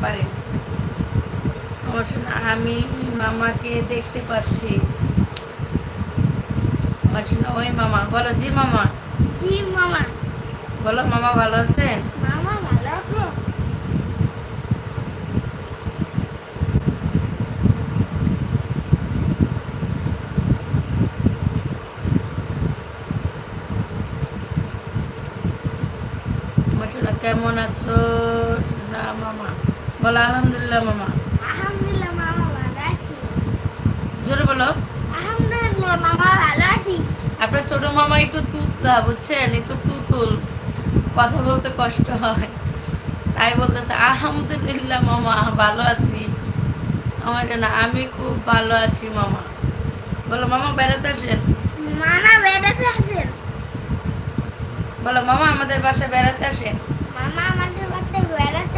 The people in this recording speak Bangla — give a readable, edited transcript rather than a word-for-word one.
পারে। আমার শোনা, আমি মামাকে দেখতে পাচ্ছি। আমার শোনা, ওই মামা বলো, জি মামা। জি মামা। বলো মামা ভালো আছেন? মামা ভালো আছো? আমার শোনা কেমন আছো? না মামা বলো আলহামদুলিল্লাহ মামা। আলহামদুলিল্লাহ মামা ভালো আছি। জোরে বলো। আলহামদুলিল্লাহ মামা ভালো আছি। আপনার ছোট মামা একটু তুতলা, বুঝছেন, একটু তুতুল, কথা বলতে কষ্ট হয়, তাই বলতেছে আলহামদুলিল্লাহ মামা ভালো আছি। আমার জন্য আমি খুব ভালো আছি মামা। বলো মামা বেড়াতে আসেন। মামা বেড়াতে আসেন। বলো মামা আমাদের বাসায় বেড়াতে আসেন।